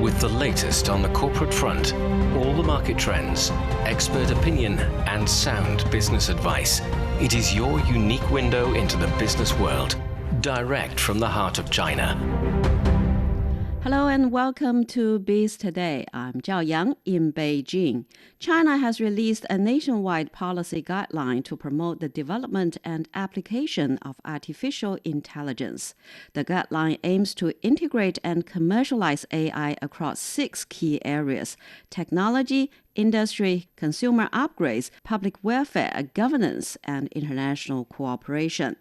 with the latest on the corporate front, all the market trends, expert opinion, and sound business advice. It is your unique window into the business world, direct from the heart of China. Hello and welcome to Biz Today. I'm Zhao Yang in Beijing. China has released a nationwide policy guideline to promote the development and application of artificial intelligence. The guideline aims to integrate and commercialize AI across 6 key areas: technology, industry, consumer upgrades, public welfare, governance, and international cooperation.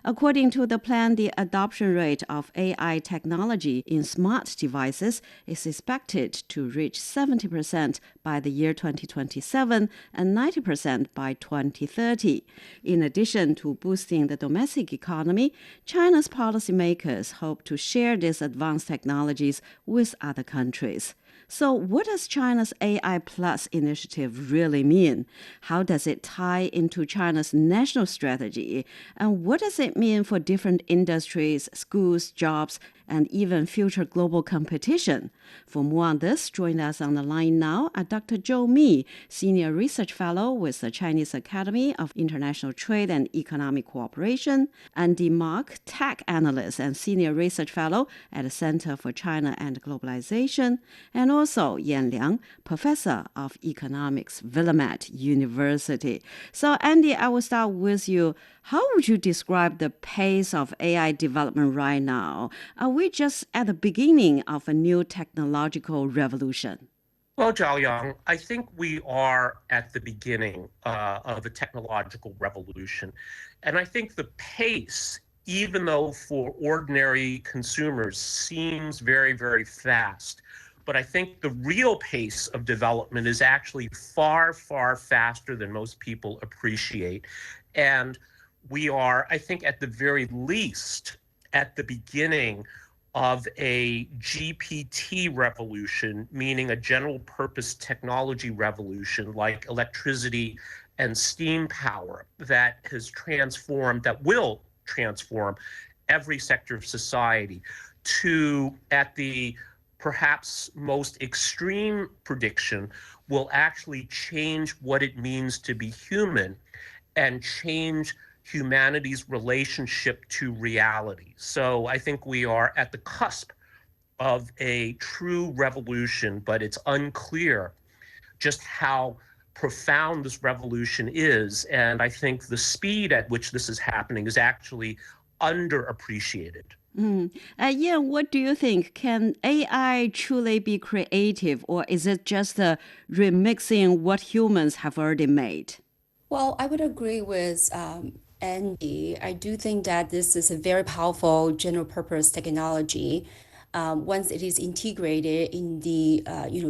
According to the plan, the adoption rate of AI technology in smart devices is expected to reach 70% by the year 2027 and 90% by 2030. In addition to boosting the domestic economy, China's policymakers hope to share these advanced technologies with other countries. So what does China's AI Plus initiative really mean? How does it tie into China's national strategy? And what does it mean for different industries, schools, jobs, and even future global competition? For more on this, join us on the line now are Dr. Zhou Mi, Senior Research Fellow with the Chinese Academy of International Trade and Economic Cooperation, Andy Mark, Tech Analyst and Senior Research Fellow at the Center for China and Globalization, and also Yan Liang, Professor of Economics, Willamette University. So, Andy, I will start with you. How would you describe the pace of AI development right now? Are we just at the beginning of a new technological revolution? Well, Zhao Yang, I think we are at the beginning of a technological revolution. And I think the pace, even though for ordinary consumers seems very, very fast, but I think the real pace of development is actually far, far faster than most people appreciate. And we are, I think, at the very least, at the beginning of a GPT revolution, meaning a general purpose technology revolution like electricity and steam power that will transform every sector of society, to, at the perhaps most extreme prediction, will actually change what it means to be human and change humanity's relationship to reality. So I think we are at the cusp of a true revolution, but it's unclear just how profound this revolution is. And I think the speed at which this is happening is actually underappreciated. Yan, what do you think? Can AI truly be creative, or is it just remixing what humans have already made? Well, I would agree with Andy. I do think that this is a very powerful general purpose technology. Once it is integrated in the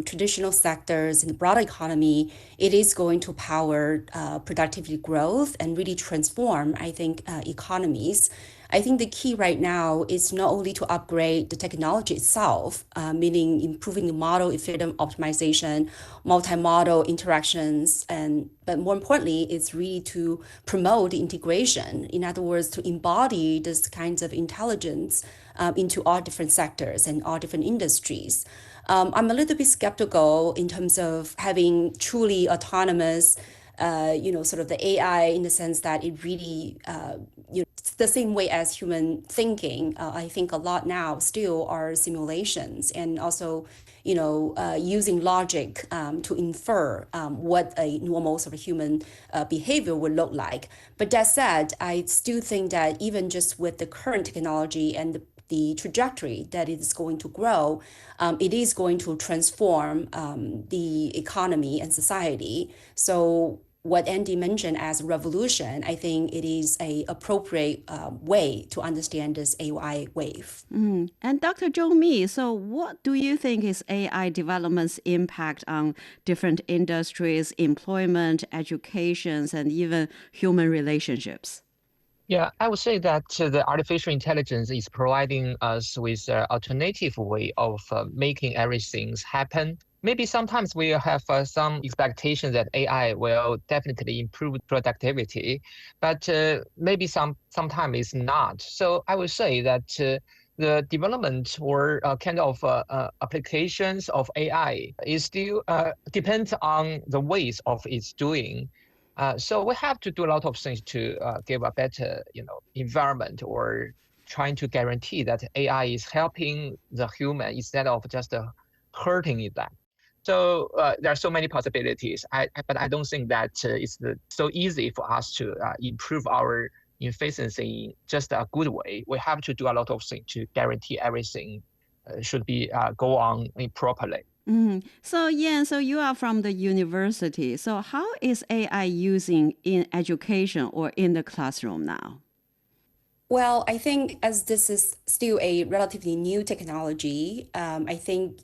traditional sectors in the broader economy, it is going to power productivity growth and really transform, I think, economies. I think the key right now is not only to upgrade the technology itself, meaning improving the model efficient optimization, multimodal interactions, but more importantly, it's really to promote the integration. In other words, to embody this kinds of intelligence into all different sectors and all different industries. I'm a little bit skeptical in terms of having truly autonomous sort of the AI, in the sense that it really, the same way as human thinking. I think a lot now still are simulations and also, using logic to infer what a normal sort of human behavior would look like. But that said, I still think that even just with the current technology and the trajectory that it is going to grow, it is going to transform the economy and society. So what Andy mentioned as revolution, I think it is an appropriate way to understand this AI wave. And Dr. Zhou Mi, so what do you think is AI development's impact on different industries, employment, educations, and even human relationships? Yeah, I would say that the artificial intelligence is providing us with an alternative way of making everything happen. Maybe sometimes we have some expectation that AI will definitely improve productivity, but maybe sometimes it's not. So I would say that the development or kind of applications of AI is still depends on the ways of its doing. So we have to do a lot of things to give a better, environment or trying to guarantee that AI is helping the human instead of just hurting it. That. So there are so many possibilities. But I don't think that it's so easy for us to improve our efficiency in just a good way. We have to do a lot of things to guarantee everything should be go on properly. So, Yan, so you are from the university. So, how is AI using in education or in the classroom now? Well, I think as this is still a relatively new technology, I think,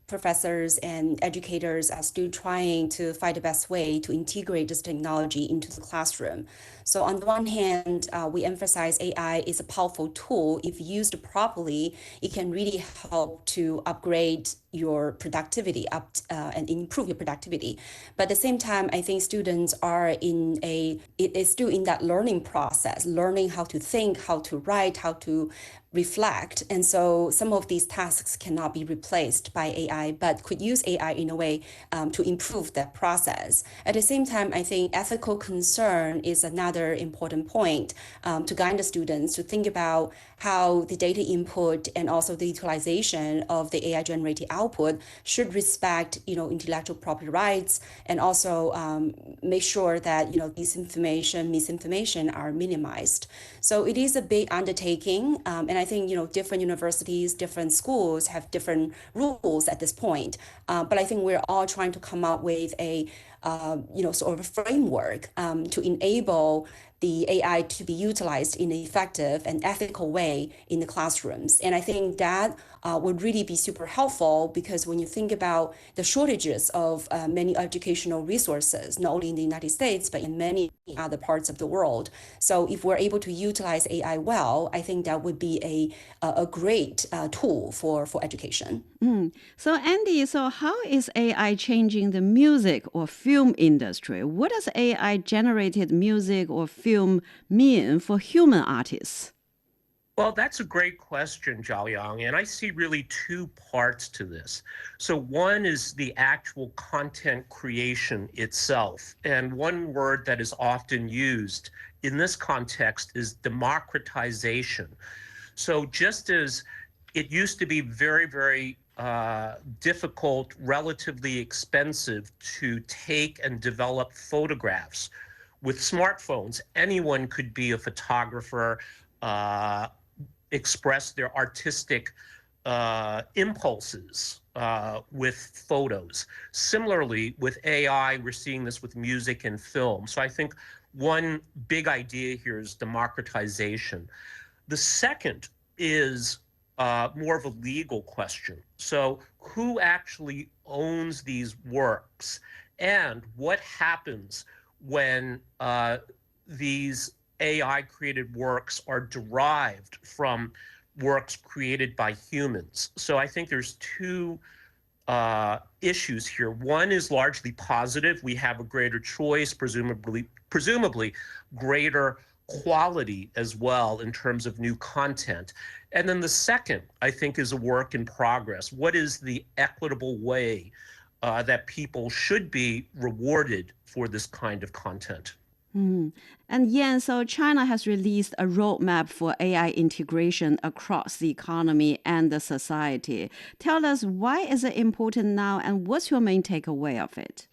professors and educators are still trying to find the best way to integrate this technology into the classroom. So on the one hand, we emphasize AI is a powerful tool. If used properly, it can really help to upgrade your productivity and improve your productivity. But at the same time, I think students are it is still in that learning process, learning how to think, how to write, how to reflect. And so some of these tasks cannot be replaced by AI, but could use AI in a way to improve that process. At the same time, I think ethical concern is another important point to guide the students to think about how the data input and also the utilization of the AI generated output should respect, intellectual property rights, and also make sure that, misinformation are minimized. So it is a big undertaking, and I think different universities, different schools have different rules at this point. But I think we're all trying to come up with a sort of a framework to enable the AI to be utilized in an effective and ethical way in the classrooms. And I think that would really be super helpful, because when you think about the shortages of many educational resources, not only in the United States, but in many other parts of the world. So if we're able to utilize AI well, I think that would be a great tool for education. So Andy, so how is AI changing the music or film industry? What does AI generated music or film mean for human artists? Well, that's a great question, Zhaoyang, and I see really two parts to this. So one is the actual content creation itself, and one word that is often used in this context is democratization. So just as it used to be very, very difficult, relatively expensive to take and develop photographs, with smartphones, anyone could be a photographer, express their artistic impulses with photos. Similarly, with AI, we're seeing this with music and film. So I think one big idea here is democratization. The second is more of a legal question. So who actually owns these works, and what happens when these AI created works are derived from works created by humans? So I think there's two issues here. One is largely positive. We have a greater choice, presumably greater quality as well in terms of new content. And then the second, I think, is a work in progress. What is the equitable way that people should be rewarded for this kind of content? And Yan, so China has released a roadmap for AI integration across the economy and the society. Tell us, why is it important now, and what's your main takeaway of it?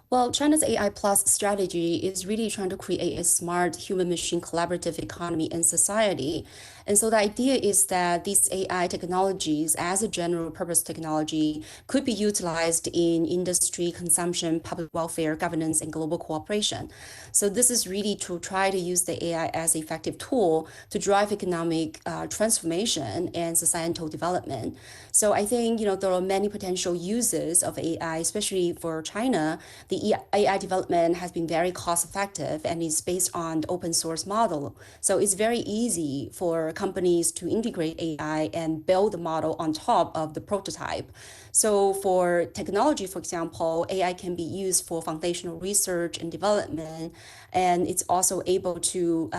Well, China's AI Plus strategy is really trying to create a smart human-machine collaborative economy and society. And so the idea is that these AI technologies, as a general purpose technology, could be utilized in industry, consumption, public welfare, governance, and global cooperation. So this is really to try to use the AI as an effective tool to drive economic transformation and societal development. So I think, there are many potential uses of AI, especially for China. The the AI development has been very cost effective and is based on the open source model. So it's very easy for companies to integrate AI and build the model on top of the prototype. So for technology, for example, AI can be used for foundational research and development, and it's also able to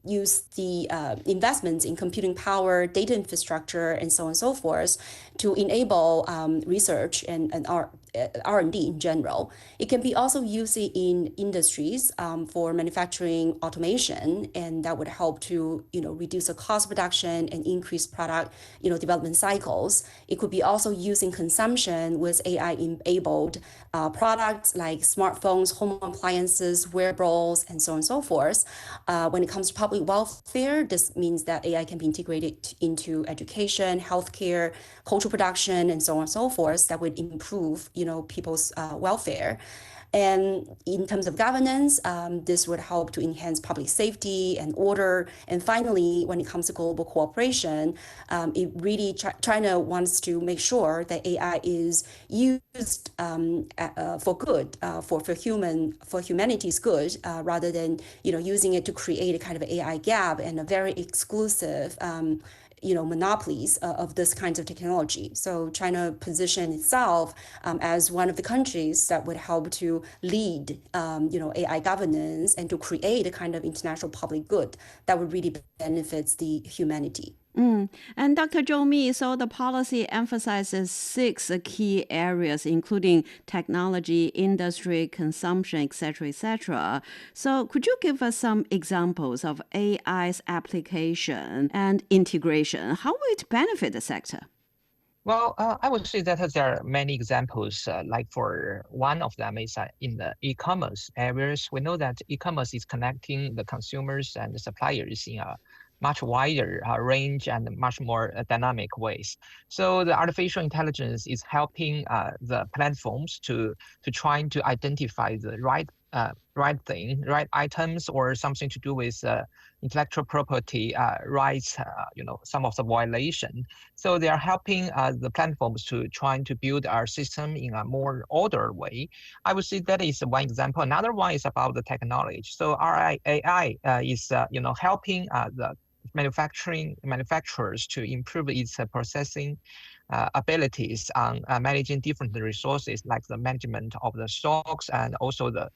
use the investments in computing power, data infrastructure, and so on and so forth to enable research and R&D in general. It can be also used in industries for manufacturing automation, and that would help to reduce the cost reduction and increase product development cycles. It could be also used in consumption with AI-enabled products like smartphones, home appliances, wearables, and so on and so forth. When it comes to public welfare, this means that AI can be integrated into education, healthcare, cultural production, and so on and so forth. That would improve people's welfare. And in terms of governance, this would help to enhance public safety and order. And finally, when it comes to global cooperation, it really China wants to make sure that AI is used for good, for humanity's good, rather than using it to create a kind of AI gap and a very exclusive monopolies of this kinds of technology. So China positioned itself as one of the countries that would help to lead, AI governance and to create a kind of international public good that would really benefit the humanity. And Dr. Zhou Mi, so the policy emphasizes 6 key areas, including technology, industry, consumption, etc., etc. So could you give us some examples of AI's application and integration? How will it benefit the sector? Well, I would say that there are many examples. Like for one of them is in the e-commerce areas. We know that e-commerce is connecting the consumers and the suppliers in a much wider range and much more dynamic ways. So the artificial intelligence is helping the platforms to trying to identify the right items or something to do with intellectual property rights, some of the violation. So they are helping the platforms to trying to build our system in a more ordered way. I would say that is one example. Another one is about the technology. So our AI is helping the manufacturers to improve its processing abilities on managing different resources, like the management of the stocks and also the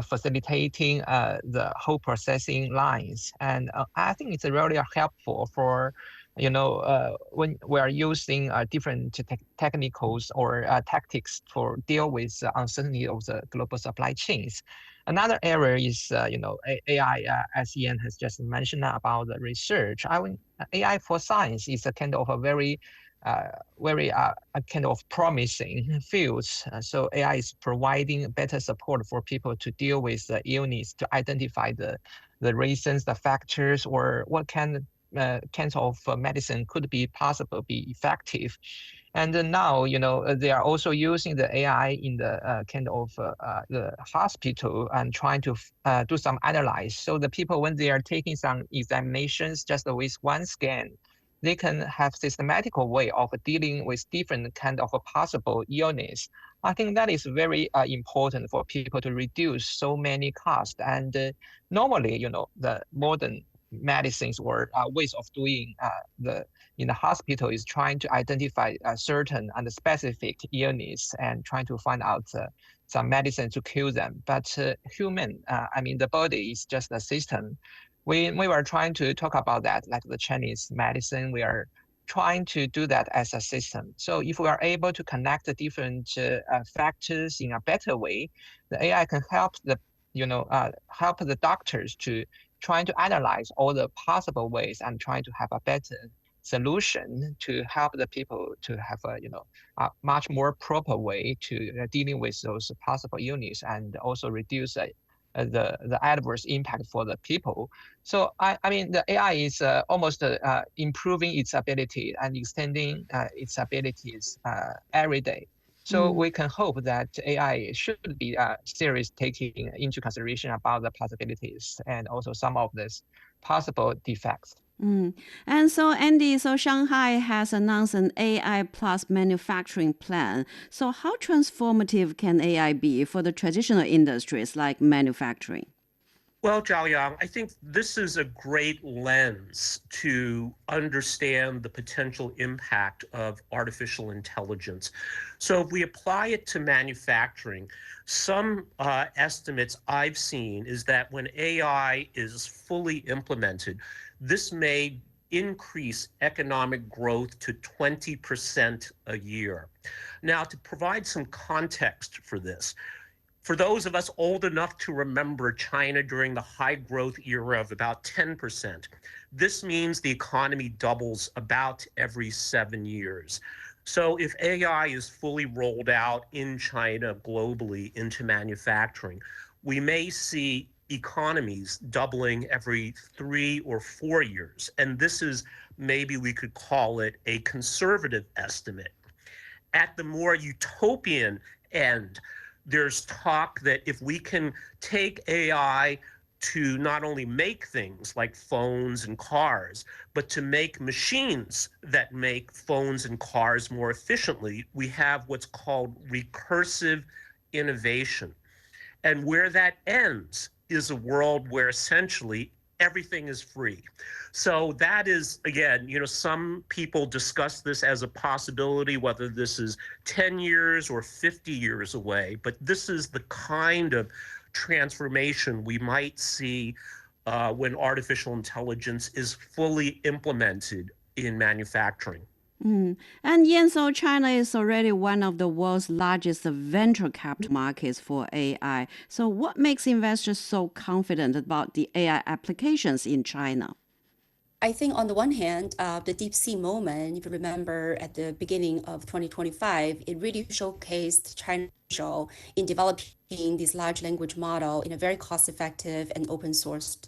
facilitating the whole processing lines. And I think it's really helpful for when we are using different technicals or tactics for deal with uncertainty of the global supply chains. Another area is AI, as Ian has just mentioned about the research. AI for science is a kind of a very kind of promising fields. So AI is providing better support for people to deal with the illness, to identify the reasons, the factors, or what kinds of medicine could be be effective. And now, they are also using the AI in the kind of the hospital and trying to do some analyze. So the people, when they are taking some examinations just with one scan, they can have systematical way of dealing with different kind of possible illness. I think that is very important for people to reduce so many costs. And normally, the modern medicines or ways of doing in the hospital is trying to identify a certain and specific illness and trying to find out some medicine to cure them. But the body is just a system. We were trying to talk about that, like the Chinese medicine. We are trying to do that as a system. So if we are able to connect the different factors in a better way, the AI can help help the doctors to trying to analyze all the possible ways and trying to have a better solution to help the people to have a much more proper way to dealing with those possible illness and also reduce the adverse impact for the people. So the AI is almost improving its ability and extending its abilities every day. So we can hope that AI should be serious taking into consideration about the possibilities and also some of these possible defects. And so, Andy, so Shanghai has announced an AI plus manufacturing plan. So, how transformative can AI be for the traditional industries like manufacturing? Well, Zhaoyang, I think this is a great lens to understand the potential impact of artificial intelligence. So if we apply it to manufacturing, some estimates I've seen is that when AI is fully implemented, this may increase economic growth to 20% a year. Now, to provide some context for this, for those of us old enough to remember China during the high growth era of about 10%, this means the economy doubles about every 7 years. So if AI is fully rolled out in China globally into manufacturing, we may see economies doubling every 3 or 4 years. And this is, maybe we could call it a conservative estimate. At the more utopian end, there's talk that if we can take AI to not only make things like phones and cars, but to make machines that make phones and cars more efficiently, we have what's called recursive innovation. And where that ends is a world where essentially everything is free. So that is, again, some people discuss this as a possibility, whether this is 10 years or 50 years away, but this is the kind of transformation we might see when artificial intelligence is fully implemented in manufacturing. And Yan, so China is already one of the world's largest venture capital markets for AI. So what makes investors so confident about the AI applications in China? I think on the one hand, the DeepSeek moment, if you remember at the beginning of 2025, it really showcased China's potential in developing this large language model in a very cost-effective and open-sourced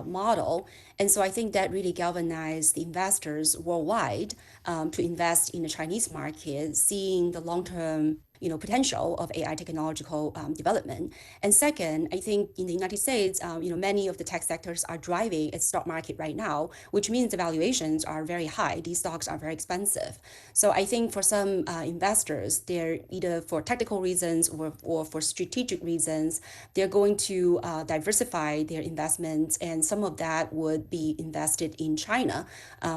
model. And so I think that really galvanized the investors worldwide to invest in the Chinese market, seeing the long-term potential of AI technological development. And second, I think in the United States, many of the tech sectors are driving its stock market right now, which means the valuations are very high. These stocks are very expensive. So I think for some investors, they're either for technical reasons or for strategic reasons, they're going to diversify their investments, and some of that would be invested in China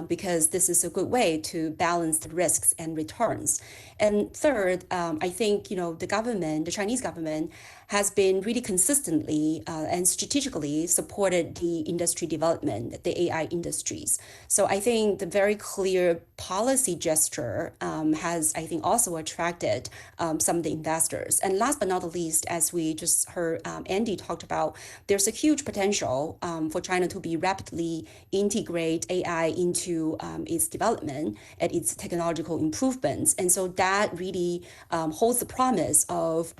because this is a good way to balance the risks and returns. And third, I think the Chinese government has been really consistently and strategically supported the industry development, the AI industries. So I think the very clear policy gesture has, I think, also attracted some of the investors. And last but not the least, as we just heard Andy talked about, there's a huge potential for China to be rapidly integrate AI into its development and its technological improvements. And so that really holds the promise of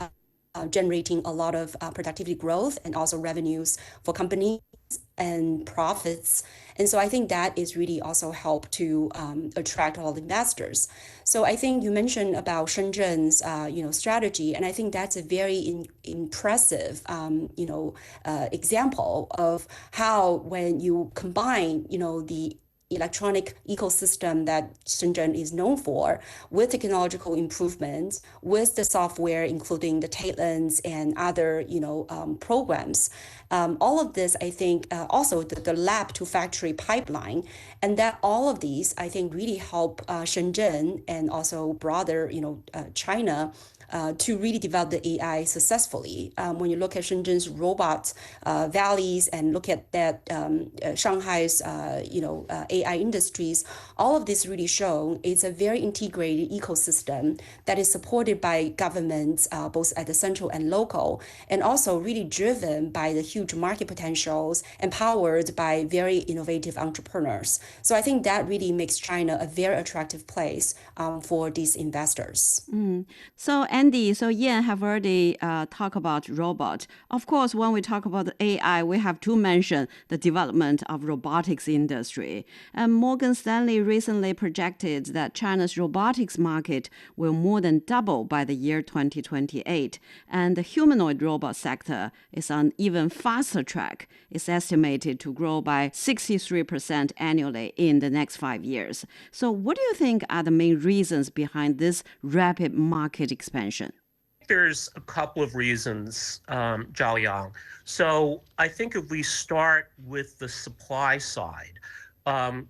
generating a lot of productivity growth and also revenues for companies and profits. And so I think that is really also help to attract all the investors. So I think you mentioned about Shenzhen's strategy, and I think that's a very impressive example of how when you combine the electronic ecosystem that Shenzhen is known for, with technological improvements, with the software, including the Talents and other programs. All of this, I think, also the lab to factory pipeline, and that all of these, I think, really help Shenzhen and also broader, China to really develop the AI successfully. When you look at Shenzhen's robot valleys and look at that Shanghai's AI industries, all of this really show it's a very integrated ecosystem that is supported by governments both at the central and local, and also really driven by the huge market potentials and powered by very innovative entrepreneurs. So I think that really makes China a very attractive place for these investors. So Andy, so Yan have already talked about robot. Of course, when we talk about AI, we have to mention the development of robotics industry. And Morgan Stanley recently projected that China's robotics market will more than double by the year 2028. And the humanoid robot sector is on even faster track. It's estimated to grow by 63% annually in the next 5 years. So what do you think are the main reasons behind this rapid market expansion? There's a couple of reasons, Zhao Yang. So I think if we start with the supply side,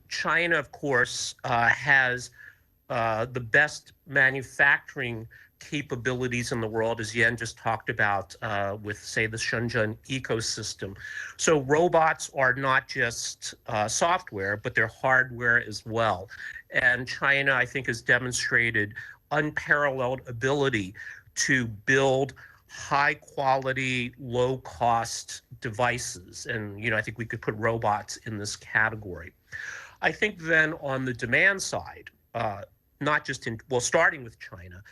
China, of course, has the best manufacturing capabilities in the world, as Yan just talked about with, say, the Shenzhen ecosystem. So robots are not just software, but they're hardware as well. And China, I think, has demonstrated unparalleled ability to build high quality, low cost devices. And, I think we could put robots in this category. I think then on the demand side, not just starting with China,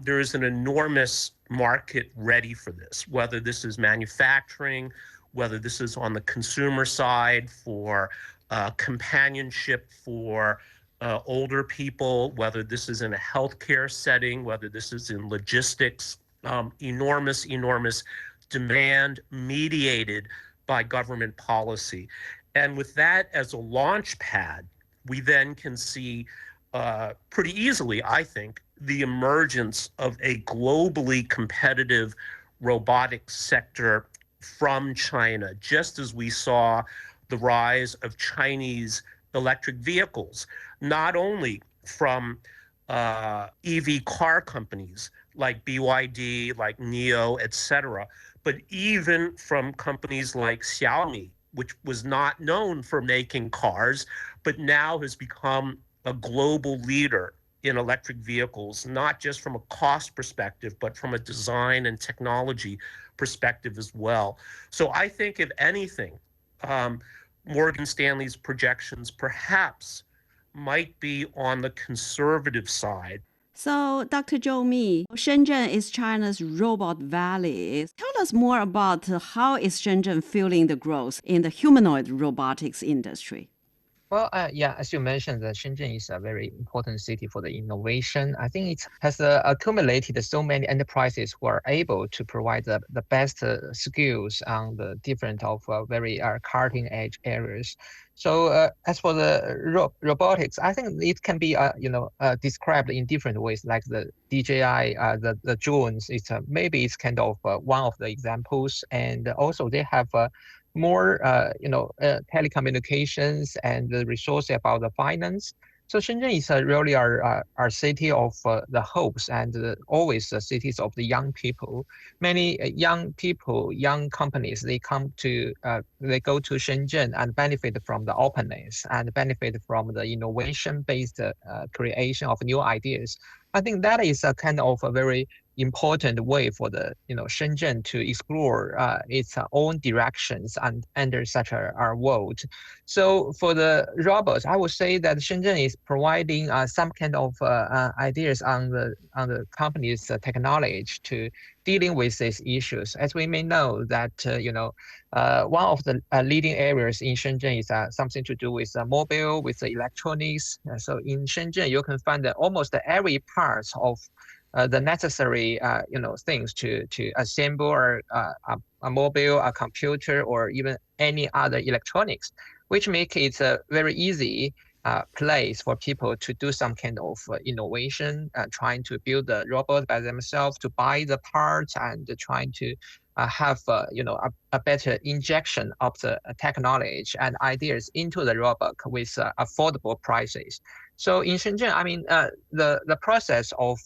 there is an enormous market ready for this, whether this is manufacturing, whether this is on the consumer side for companionship for older people, whether this is in a healthcare setting, whether this is in logistics, enormous demand mediated by government policy. And with that as a launch pad, we then can see pretty easily, I think, the emergence of a globally competitive robotics sector from China, just as we saw the rise of Chinese electric vehicles, not only from EV car companies like BYD, like NIO, etc., but even from companies like Xiaomi, which was not known for making cars, but now has become a global leader in electric vehicles, not just from a cost perspective, but from a design and technology perspective as well. So I think, if anything, Morgan Stanley's projections perhaps might be on the conservative side. So, Dr. Zhou Mi, Shenzhen is China's robot valley. Tell us more about how is Shenzhen fueling the growth in the humanoid robotics industry? Well, yeah, as you mentioned, Shenzhen is a very important city for the innovation. I think it has accumulated so many enterprises who are able to provide the best skills on the different of very cutting edge areas. So as for the robotics, I think it can be described in different ways, like the DJI, the drones. Maybe it's kind of one of the examples, and also they have more telecommunications and the resources about the finance. So Shenzhen is really our city of the hopes and always the cities of the young people. Many young people, young companies, they go to Shenzhen and benefit from the openness and benefit from the innovation-based creation of new ideas. I think that is a kind of a very important way for the Shenzhen to explore its own directions and under such a world. So for the robots, I would say that Shenzhen is providing some kind of ideas on the company's technology to dealing with these issues. As we may know that one of the leading areas in Shenzhen is something to do with mobile, with electronics. So in Shenzhen, you can find almost every part of the necessary things to assemble a mobile, a computer, or even any other electronics, which make it a very easy place for people to do some kind of innovation, trying to build the robot by themselves, to buy the parts, and trying to have a better injection of the technology and ideas into the robot with affordable prices. So in Shenzhen, I mean, the process of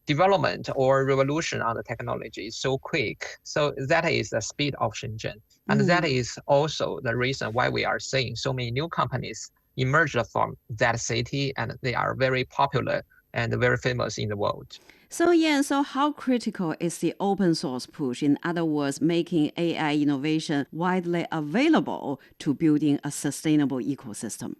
development or revolution on the technology is so quick. So that is the speed of Shenzhen. And that is also the reason why we are seeing so many new companies emerge from that city, and they are very popular and very famous in the world. So yeah, so how critical is the open source push? In other words, making AI innovation widely available to building a sustainable ecosystem?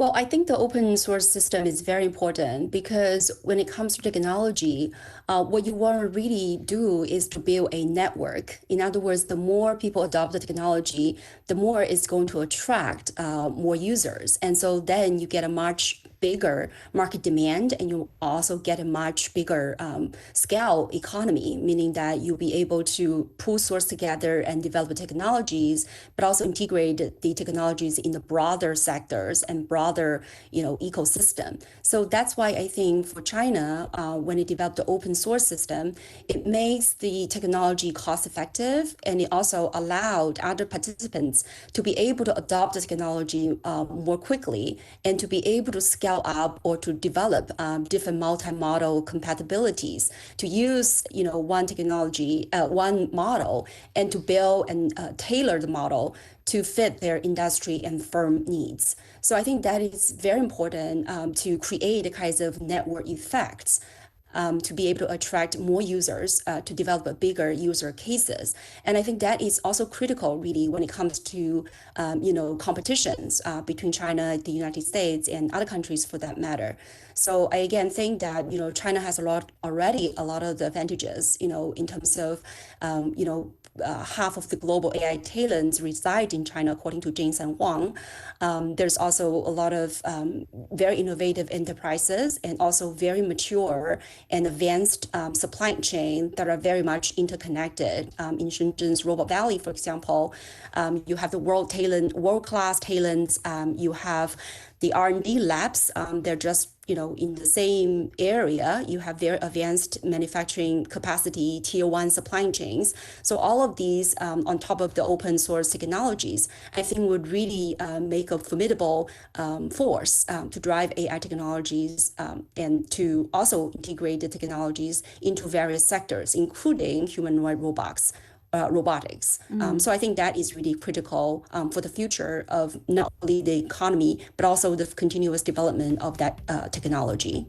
Well, I think the open source system is very important because when it comes to technology, what you want to really do is to build a network. In other words, the more people adopt the technology, the more it's going to attract more users. And so then you get a much bigger market demand, and you also get a much bigger scale economy, meaning that you'll be able to pull source together and develop technologies, but also integrate the technologies in the broader sectors and broader, ecosystem. So that's why I think for China, when it developed the open source system, it makes the technology cost effective, and it also allowed other participants to be able to adopt the technology more quickly and to be able to scale up or to develop different multi-model compatibilities to use one technology, one model, and to build and tailor the model to fit their industry and firm needs. So I think that is very important to create the kinds of network effects to be able to attract more users, to develop a bigger user cases. And I think that is also critical, really, when it comes to, competitions between China, the United States, and other countries for that matter. So I again think that, China has already a lot of the advantages, in terms of, half of the global AI talents reside in China, according to Jing-San Huang. There's also a lot of very innovative enterprises and also very mature and advanced supply chain that are very much interconnected. In Shenzhen's Robot Valley, for example, you have the world-class talents. You have the R&D labs. They're just in the same area. You have very advanced manufacturing capacity, tier one supply chains. So all of these on top of the open source technologies, I think would really make a formidable force to drive AI technologies and to also integrate the technologies into various sectors, including humanoid robotics. So I think that is really critical for the future of not only the economy, but also the continuous development of that technology.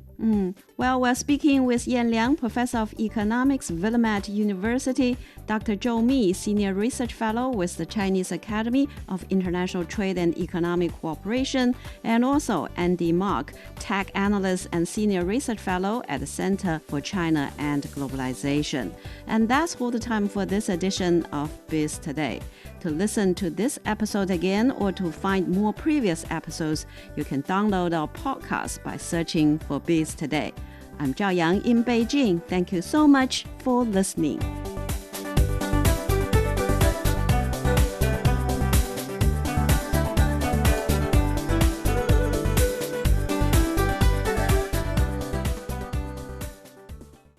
Well, we're speaking with Yan Liang, Professor of Economics, Willamette University, Dr. Zhou Mi, Senior Research Fellow with the Chinese Academy of International Trade and Economic Cooperation, and also Andy Mark, Tech Analyst and Senior Research Fellow at the Center for China and Globalization. And that's all the time for this edition of Biz Today. To listen to this episode again or to find more previous episodes, you can download our podcast by searching for Biz Today. I'm Zhao Yang in Beijing. Thank you so much for listening.